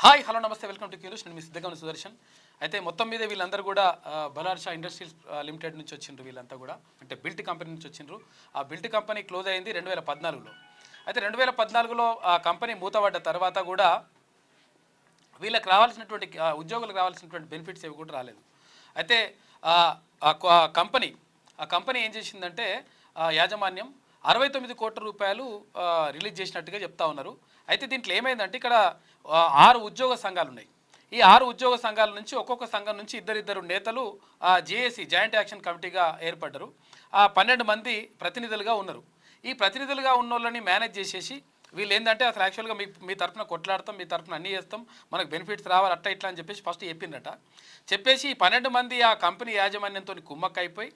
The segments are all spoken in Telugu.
హాయ్ హలో నమస్తే వెల్కమ్ టు క్యూరుస్. నేను మీ సిద్ధగమన సుదర్శన్. అయితే మొత్తం మీద వీళ్ళందరూ కూడా బలార్షా ఇండస్ట్రీస్ లిమిటెడ్ నుంచి వచ్చిండ్రు. వీళ్ళంతా కూడా అంటే బిల్ట్ కంపెనీ నుంచి వచ్చిండ్రు. ఆ బిల్ట్ కంపెనీ క్లోజ్ అయింది 2014లో. అయితే 2014లో ఆ కంపెనీ మూతపడ్డ తర్వాత కూడా వీళ్ళకి రావాల్సినటువంటి ఉద్యోగులకు రావాల్సినటువంటి బెనిఫిట్స్ ఏవి కూడా రాలేదు. అయితే కంపెనీ ఏం చేసిందంటే యాజమాన్యం 69 కోట్ల రూపాయలు రిలీజ్ చేసినట్టుగా చెప్తా ఉన్నారు. అయితే దీంట్లో ఏమైందంటే ఇక్కడ 6 ఉద్యోగ సంఘాలు ఉన్నాయి. ఈ 6 ఉద్యోగ సంఘాల నుంచి ఒక్కొక్క సంఘం నుంచి ఇద్దరు నేతలు జేఏసీ జాయింట్ యాక్షన్ కమిటీగా ఏర్పడ్డారు. 12 మంది ప్రతినిధులుగా ఉన్నారు. ఈ ప్రతినిధులుగా ఉన్న వాళ్ళని మేనేజ్ చేసేసి వీళ్ళు ఏంటంటే అసలు యాక్చువల్గా మీ తరఫున కొట్లాడతాం, మీ తరఫున అన్నీ చేస్తాం, మనకు బెనిఫిట్స్ రావాలి అట్లా ఇట్లా అని చెప్పేసి ఫస్ట్ చెప్పిందట. చెప్పేసి 12 మంది ఆ కంపెనీ యాజమాన్యంతో కుమ్మక్కైపోయి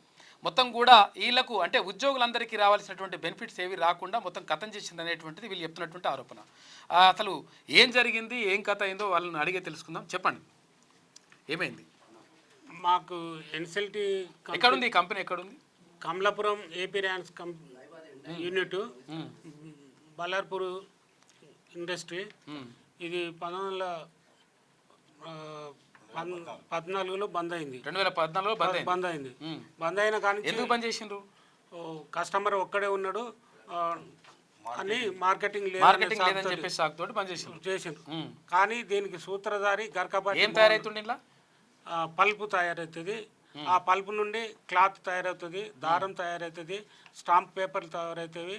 మొత్తం కూడా వీళ్ళకు అంటే ఉద్యోగులందరికీ రావాల్సినటువంటి బెనిఫిట్స్ ఏవి రాకుండా మొత్తం కథం చేసింది అనేటువంటిది వీళ్ళు చెప్తున్నటువంటి ఆరోపణ. అసలు ఏం జరిగింది, ఏం కథ అయిందో వాళ్ళని అడిగే తెలుసుకుందాం. చెప్పండి, ఏమైంది? మాకు ఎన్సెల్టీ ఎక్కడుంది ఈ కంపెనీ? ఎక్కడుంది? Kamalapuram AP rayons unit, Ballarpur industry. ఇది 2014లో బంద్ అయింది. 2014లో బంద్ అయింది. బంద్ అయిన కానీ ఎందుకు బంద్ చేసిండ్రు? కస్టమర్ ఒక్కడే ఉన్నాడు అని మార్కెటింగ్ లేదని చెప్పేసి సాకుతోటి బంద్ చేసిండ్రు. కానీ దీనికి సూత్రధారి గర్కపాటి. ఏం తయారైతుంది? ఇలా పల్పు తయారవుతుంది. ఆ పల్పు నుండి క్లాత్ తయారవుతుంది, దారం తయారవుతుంది, స్టాంప్ పేపర్లు తయారవుతాయి,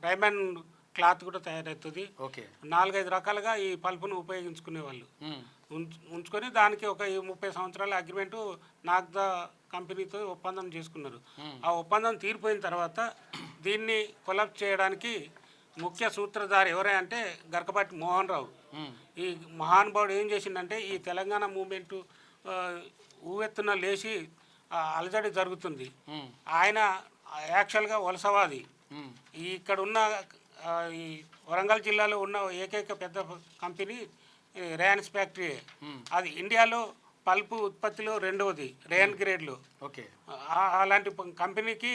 రైమన్ క్లాత్ కూడా తయారవుతుంది. 4-5 రకాలుగా ఈ పల్పును ఉపయోగించుకునే వాళ్ళు ఉంచుకొని దానికి ఒక 30 సంవత్సరాల అగ్రిమెంటు నాగ్దా కంపెనీతో ఒప్పందం చేసుకున్నారు. ఆ ఒప్పందం తీరిపోయిన తర్వాత దీన్ని కొలాప్స్ చేయడానికి ముఖ్య సూత్రధారి ఎవరంటే గర్కపాటి మోహన్ రావు. ఈ మహానుభావుడు ఏం చేసిందంటే ఈ తెలంగాణ మూమెంటు ఊవెత్తున లేచి అలజడి జరుగుతుంది. ఆయన యాక్చువల్గా వలసవాది. ఇక్కడ ఉన్న ఈ వరంగల్ జిల్లాలో ఉన్న ఏకైక పెద్ద కంపెనీ రేయాన్స్ ఫ్యాక్టరీ. అది ఇండియాలో పల్పు ఉత్పత్తిలో 2వది రేయన్ గ్రేడ్లో. అలాంటి కంపెనీకి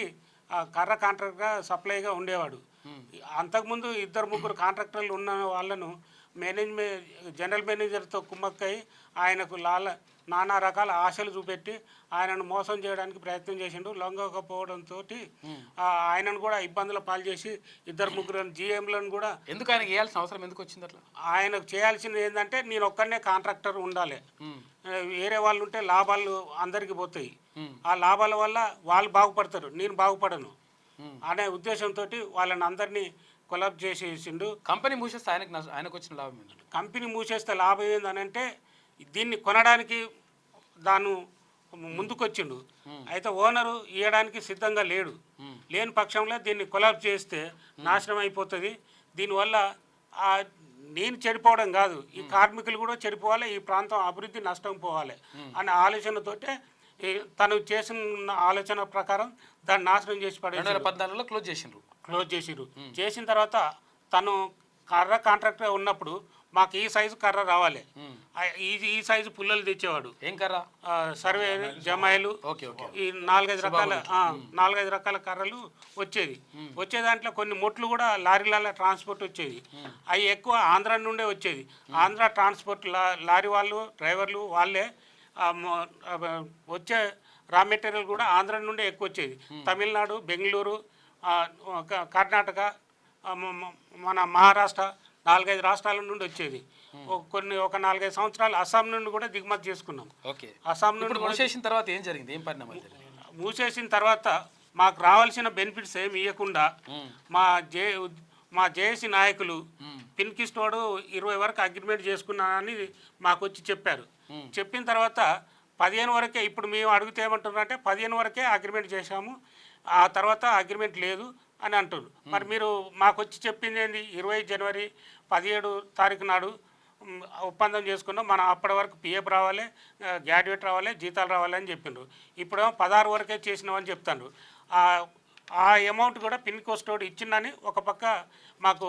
కర్ర కాంట్రాక్టర్గా సప్లైగా ఉండేవాడు. అంతకుముందు 2-3 కాంట్రాక్టర్లు ఉన్న వాళ్ళను జనరల్ మేనేజర్తో కుమ్మక్కై ఆయనకు నానా రకాల ఆశలు చూపెట్టి ఆయనను మోసం చేయడానికి ప్రయత్నం చేసిండు. లొంగకపోవడంతో ఆయనను కూడా ఇబ్బందుల పాలు చేసి 2-3 జీఎంలను కూడా. ఎందుకు ఆయన చేయాల్సిన అవసరం ఎందుకు వచ్చింది? అట్లా ఆయనకు చేయాల్సింది ఏంటంటే నేను ఒక్కనే కాంట్రాక్టర్ ఉండాలి, వేరే వాళ్ళు ఉంటే లాభాలు అందరికీ పోతాయి, ఆ లాభాల వల్ల వాళ్ళు బాగుపడతారు, నేను బాగుపడను అనే ఉద్దేశంతో వాళ్ళని అందరినీ కొలాబ్ చేసేసిండు. కంపెనీ మూసేస్తే ఆయనకు వచ్చిన లాభం ఏంటంటే, కంపెనీ మూసేస్తే లాభం ఏందనంటే దీన్ని కొనడానికి దాన్ని ముందుకొచ్చిండు. అయితే ఓనరు ఇవ్వడానికి సిద్ధంగా లేని పక్షంలో దీన్ని కొలాబ్ చేస్తే నాశనం అయిపోతుంది. దీనివల్ల నేను చెడిపోవడం కాదు, ఈ కార్మికులు కూడా చెడిపోవాలి, ఈ ప్రాంతం అభివృద్ధి నష్టం పోవాలి అనే ఆలోచనతోటే తను చేసిన ఆలోచన ప్రకారం దాన్ని నాశనం చేసి పడేసి 2014లో క్లోజ్ చేసిండ్రు. చేసిన తర్వాత తను కర్ర కాంట్రాక్టర్ ఉన్నప్పుడు మాకు ఈ సైజు కర్ర రావాలి, ఈ సైజు పుల్లలు తెచ్చేవాడు. ఏం కర్ర? సర్వే జమాయిలు, ఈ 4-5 రకాల కర్రలు వచ్చే దాంట్లో కొన్ని మొట్లు కూడా లారీల ట్రాన్స్పోర్ట్ వచ్చేది. అవి ఎక్కువ ఆంధ్ర నుండే వచ్చేది. ఆంధ్ర ట్రాన్స్పోర్ట్ లారీ వాళ్ళు డ్రైవర్లు వాళ్ళే వచ్చే రా మెటీరియల్ కూడా ఆంధ్ర నుండే ఎక్కువ వచ్చేది. తమిళనాడు, బెంగళూరు, కర్ణాటక, మన మహారాష్ట్ర 4-5 రాష్ట్రాల నుండి వచ్చేది. ఒక 4-5 సంవత్సరాలు అస్సాం నుండి కూడా దిగుమతి చేసుకున్నాం. అస్సాం నుండి మూసేసిన తర్వాత ఏం జరిగింది? ఏం పరిణామాలు జరిగింది? మూసేసిన తర్వాత మాకు రావాల్సిన బెనిఫిట్స్ ఏమి ఇవ్వకుండా మా జేఏసీ నాయకులు పిన్కిస్టోడు 20 వరకు అగ్రిమెంట్ చేసుకున్నానని మాకు వచ్చి చెప్పారు. చెప్పిన తర్వాత 15 వరకే, ఇప్పుడు మేము అడిగితే ఏమంటున్నారంటే 15 వరకే అగ్రిమెంట్ చేశాము, ఆ తర్వాత అగ్రిమెంట్ లేదు అని అంటున్నారు. మరి మీరు మాకు వచ్చి చెప్పింది ఏంది? 20 జనవరి 17 తారీఖు నాడు ఒప్పందం చేసుకున్నాం, మనం అప్పటి వరకు పిఎఫ్ రావాలి, గ్రాడ్యుయేట్ రావాలి, జీతాలు రావాలి అని చెప్పిండ్రు. ఇప్పుడేమో 16 వరకే చేసినామని చెప్తాను. ఆ అమౌంట్ కూడా పిన్ కోస్టోడ్ ఇచ్చిందని ఒక పక్క మాకు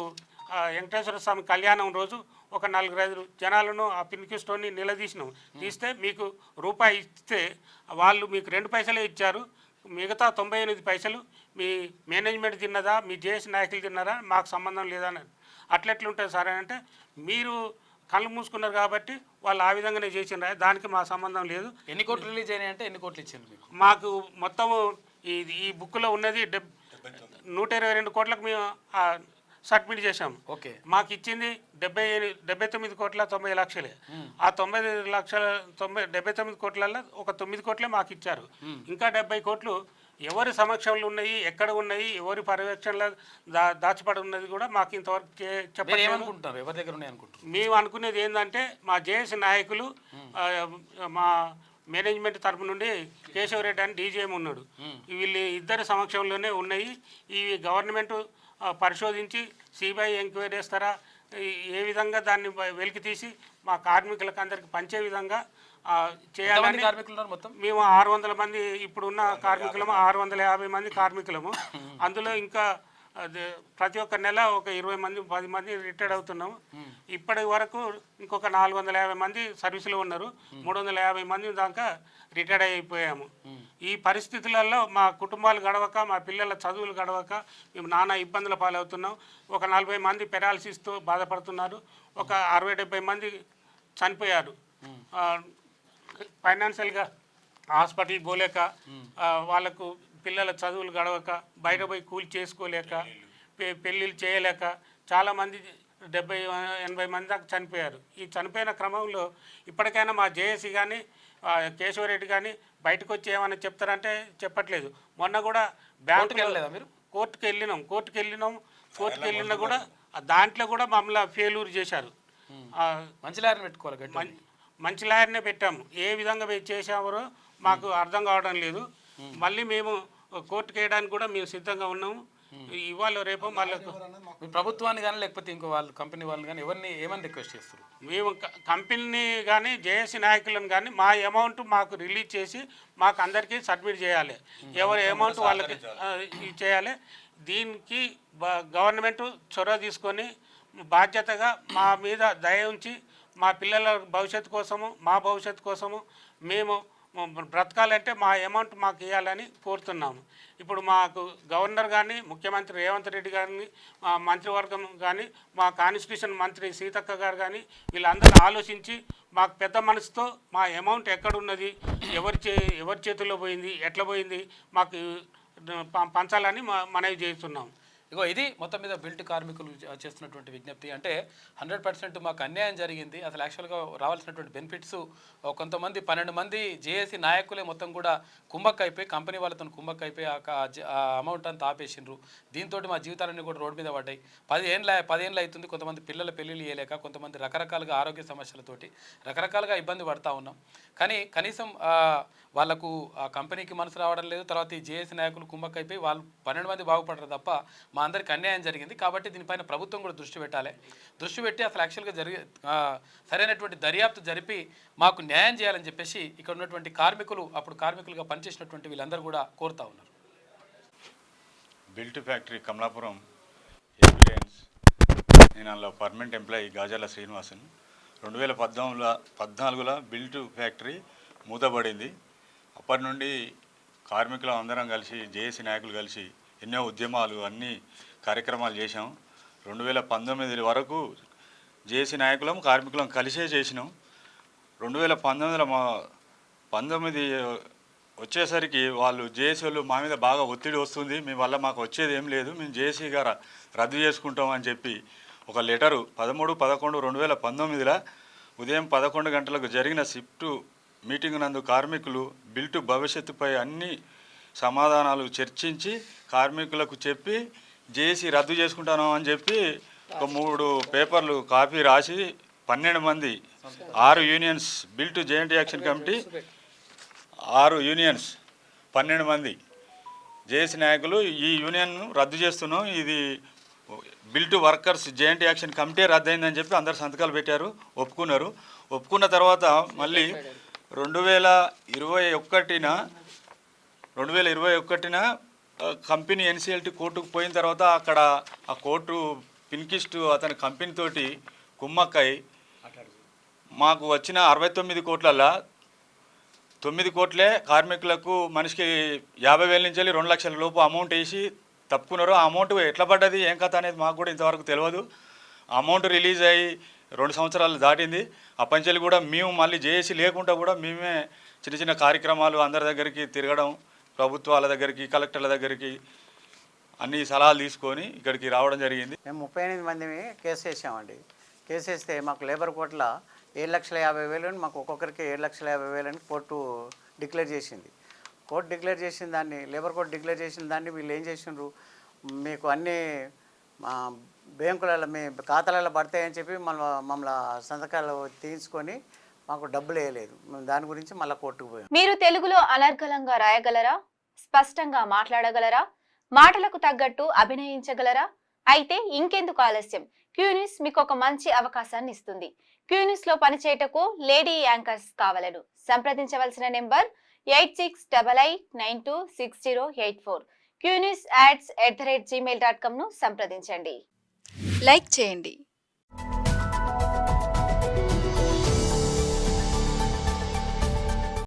వెంకటేశ్వర స్వామి కళ్యాణం రోజు ఒక 4-5 జనాలను ఆ పిన్కి స్టోన్ని నిలదీసినాం. తీస్తే మీకు రూపాయి ఇస్తే వాళ్ళు మీకు 2 పైసలే ఇచ్చారు, మిగతా 98 పైసలు మీ మేనేజ్మెంట్ తిన్నదా, మీ జేఏసీ నాయకులు తిన్నారా, మాకు సంబంధం లేదని అట్లెట్లుంటుంది సార్ అని అంటే మీరు కళ్ళు మూసుకున్నారు కాబట్టి వాళ్ళు ఆ విధంగానే చేసిండ్రు, దానికి మా సంబంధం లేదు. ఎన్ని కోట్లు రిలీజ్ అయినాయి అంటే ఎన్ని కోట్లు ఇచ్చింది మీకు? మాకు మొత్తము ఈ బుక్లో ఉన్నది 122 కోట్లకు మేము సబ్మిట్ చేశాము. ఓకే, మాకు ఇచ్చింది 79 కోట్ల 90 లక్షలే. ఆ 79 కోట్లలో ఒక 9 కోట్లే మాకు ఇచ్చారు. ఇంకా 70 కోట్లు ఎవరి సమక్షంలో ఉన్నాయి, ఎక్కడ ఉన్నాయి, ఎవరి పర్యవేక్షణలో దాచిపడి ఉన్నది కూడా మాకు ఇంతవరకు చెప్పాలనుకుంటున్నారు. ఎవరి దగ్గర ఉన్నాయి అనుకుంటున్నారు? మేము అనుకునేది ఏంటంటే మా జేఏసీ నాయకులు, మా మేనేజ్మెంట్ తరపు నుండి కేశవరెడ్డి అని డీజీఎం ఉన్నాడు, వీళ్ళు ఇద్దరి సమక్షంలోనే ఉన్నాయి. ఇవి గవర్నమెంట్ పరిశోధించి సిబిఐ ఎంక్వైరీ చేస్తారా, ఏ విధంగా దాన్ని వెలికి తీసి మా కార్మికులకు అందరికి పంచే విధంగా చేయాలని. మేము 600 మంది ఇప్పుడున్న కార్మికులము, 650 మంది కార్మికులము. అందులో ఇంకా ప్రతి ఒక్క నెల ఒక 20 మంది 10 మంది రిటైర్డ్ అవుతున్నాము. ఇప్పటి వరకు ఇంకొక 450 మంది సర్వీసులో ఉన్నారు. 350 మంది దాకా రిటైర్డ్ అయిపోయాము. ఈ పరిస్థితులలో మా కుటుంబాలు గడవక, మా పిల్లల చదువులు గడవక మేము నానా ఇబ్బందుల పాలవుతున్నాం. ఒక 40 మంది పెరాలసిస్తో బాధపడుతున్నారు. ఒక 60-70 మంది చనిపోయారు. ఫైనాన్షియల్గా హాస్పిటల్కి పోలేక, వాళ్ళకు పిల్లల చదువులు గడవక, బయట పోయి కూలి చేసుకోలేక, పెళ్ళిళ్ళు చేయలేక చాలామంది 70-80 మంది దాకా చనిపోయారు. ఈ చనిపోయిన క్రమంలో ఇప్పటికైనా మా జేఏసీ కానీ కేశవరెడ్డి కానీ బయటకు వచ్చి ఏమైనా చెప్తారంటే చెప్పట్లేదు. మొన్న కూడా బ్యాంకుకి మీరు కోర్టుకు వెళ్ళినా కూడా దాంట్లో కూడా మమ్మల్ని ఫెయిల్యూర్ చేశారు. మంచి లాయర్ని పెట్టుకోవాలి, మంచి లాయర్నే పెట్టాము. ఏ విధంగా చేసామో మాకు అర్థం కావడం లేదు. మళ్ళీ మేము కోర్టుకు వేయడానికి కూడా మేము సిద్ధంగా ఉన్నాము. ఇవాళ రేపు మళ్ళీ ప్రభుత్వాన్ని కానీ లేకపోతే ఇంకో వాళ్ళు కంపెనీ వాళ్ళని కానీ ఎవరిని ఏమని రిక్వెస్ట్ చేస్తారు? మేము కంపెనీని కానీ జేఏసీ నాయకులను కానీ మా అమౌంట్ మాకు రిలీజ్ చేసి మాకు అందరికీ సబ్మిట్ చేయాలి. ఎవరి అమౌంట్ వాళ్ళకి చేయాలి. దీనికి గవర్నమెంట్ చొరవ తీసుకొని బాధ్యతగా మా మీద దయ ఉంచి మా పిల్లల భవిష్యత్తు కోసము, మా భవిష్యత్తు కోసము మేము బ్రతకాలంటే మా అమౌంట్ మాకు ఇవ్వాలని కోరుతున్నాము. ఇప్పుడు మాకు గవర్నర్ కానీ, ముఖ్యమంత్రి రేవంత్ రెడ్డి గారిని, మా మంత్రివర్గం కానీ, మా కాన్స్టిట్యూషన్ మంత్రి సీతక్క గారు కానీ వీళ్ళందరూ ఆలోచించి మాకు పెద్ద మనసుతో మా అమౌంట్ ఎక్కడున్నది, ఎవరి చేతుల్లో పోయింది, ఎట్లా పోయింది మాకు పంచాలని మనవి చేస్తున్నాం. ఇగో ఇది మొత్తం మీద బిల్ట్ కార్మికులు చేస్తున్నటువంటి విజ్ఞప్తి. అంటే 100% మాకు అన్యాయం జరిగింది. అసలు యాక్చువల్గా రావాల్సినటువంటి బెనిఫిట్స్ కొంతమంది 12 మంది జేఏసీ నాయకులే మొత్తం కూడా కుంభక్ అయిపోయి, కంపెనీ వాళ్ళతో కుంభక్ అయిపోయి ఆ అమౌంట్ అంతా ఆపేసిండ్రు. దీంతో మా జీవితాలన్నీ కూడా రోడ్డు మీద పడ్డాయి. 10 ఏళ్ళు అవుతుంది. కొంతమంది పిల్లల పెళ్ళిళ్ళు చేయలేక, కొంతమంది రకరకాలుగా ఆరోగ్య సమస్యలతోటి రకరకాలుగా ఇబ్బంది పడతా ఉన్నాం. కానీ కనీసం వాళ్ళకు ఆ కంపెనీకి మనసు రావడం లేదు. తర్వాత ఈ జేఏసీ నాయకులు కుంభక్ అయిపోయి వాళ్ళు 12 మంది బాగుపడరు తప్ప మా అందరికి అన్యాయం జరిగింది. కాబట్టి దీనిపైన ప్రభుత్వం కూడా దృష్టి పెట్టాలి. దృష్టి పెట్టి అసలు యాక్చువల్గా సరైనటువంటి దర్యాప్తు జరిపి మాకు న్యాయం చేయాలని చెప్పేసి ఇక్కడ ఉన్నటువంటి కార్మికులు, అప్పుడు కార్మికులుగా పనిచేసినటువంటి వీళ్ళందరూ కూడా కోరుతా ఉన్నారు. బిల్ట్ ఫ్యాక్టరీ కమలాపురం ఎవిడెన్స్, నేను అందులో పర్మనెంట్ ఎంప్లాయీ గాజాల శ్రీనివాసన్. 2014లో బిల్ట్ ఫ్యాక్టరీ మూతపడింది. అప్పటి నుండి కార్మికులు అందరం కలిసి, జేఏసీ నాయకులు కలిసి ఎన్నో ఉద్యమాలు, అన్ని కార్యక్రమాలు చేసాం. 2019 వరకు జేఏసీ నాయకులం కార్మికులం కలిసే చేసినాం. 2019 వచ్చేసరికి వాళ్ళు జేఏసీ వాళ్ళు మా మీద బాగా ఒత్తిడి వస్తుంది, మీ వల్ల మాకు వచ్చేది ఏం లేదు, మేము జేఏసీగా రద్దు చేసుకుంటాం అని చెప్పి ఒక లెటరు 13/11/2019 ఉదయం 11 గంటలకు జరిగిన షిఫ్ట్ మీటింగ్ నందు కార్మికులు బిల్టు భవిష్యత్తుపై అన్ని సమాధానాలు చర్చించి కార్మికులకు చెప్పి జేఏసీ రద్దు చేసుకుంటాను అని చెప్పి ఒక 3 పేపర్లు కాపీ రాసి 12 మంది 6 unions, BILT joint action committee 6 unions 12 మంది జేఏసీ నాయకులు ఈ యూనియన్ను రద్దు చేస్తున్నాం, ఇది BILT workers joint action committee రద్దయిందని చెప్పి అందరు సంతకాలు పెట్టారు, ఒప్పుకున్నారు. ఒప్పుకున్న తర్వాత మళ్ళీ 2021 కంపెనీ ఎన్సీఎల్టీ కోర్టుకు పోయిన తర్వాత అక్కడ ఆ కోర్టు పిన్కిస్ట్ అతని కంపెనీతోటి కుమ్మక్కై మాకు వచ్చిన 69 కోట్లల్లో 9 కోట్లే కార్మికులకు మనిషికి 50,000 నుంచి 2 లక్షల లోపు అమౌంట్ వేసి తప్పుకున్నారు. ఆ అమౌంట్ ఎట్లా పడ్డది, ఏం కథ అనేది మాకు కూడా ఇంతవరకు తెలియదు. అమౌంట్ రిలీజ్ అయ్యి 2 సంవత్సరాలు దాటింది. అప్పంచెల్లి కూడా మేము మళ్ళీ జేఏసీ లేకుండా కూడా మేమే చిన్న చిన్న కార్యక్రమాలు అందరి దగ్గరికి తిరగడం, ప్రభుత్వాల దగ్గరికి, కలెక్టర్ల దగ్గరికి అన్ని సలహాలు తీసుకొని ఇక్కడికి రావడం జరిగింది. మేము 38 మంది కేసు వేసామండి. కేసు వేస్తే మాకు లేబర్ కోర్టులో 7,50,000 అని, మాకు ఒక్కొక్కరికి 7,50,000 అని కోర్టు డిక్లేర్ చేసింది. కోర్టు డిక్లేర్ చేసిన దాన్ని, లేబర్ కోర్టు డిక్లేర్ చేసిన దాన్ని వీళ్ళు ఏం చేసిండ్రు, మీకు అన్నీ బ్యాంకులలో మీ ఖాతాలలో పడతాయని చెప్పి మమ్మల్ని సంతకాలు తీసుకొని మాకు డబ్బులు వేయలేదు. మేము దాని గురించి మళ్ళీ కోర్టుకు పోయాం. మీరు తెలుగులో అనర్గళంగా రాయగలరా? స్పష్టంగా మాట్లాడగలరా? మాటలకు తగ్గట్టు అభినయించగలరా? అయితే ఇంకెందుకు ఆలస్యం, క్యూన్యూస్ మీకు ఒక మంచి అవకాశాన్ని ఇస్తుంది. క్యూన్యూస్ లో పనిచేయటకు లేడీ యాంకర్స్ కావాలను సంప్రదించవలసిన నెంబర్ 8688926084. qnews@gmail.com ను సంప్రదించండి. లైక్ చేయండి.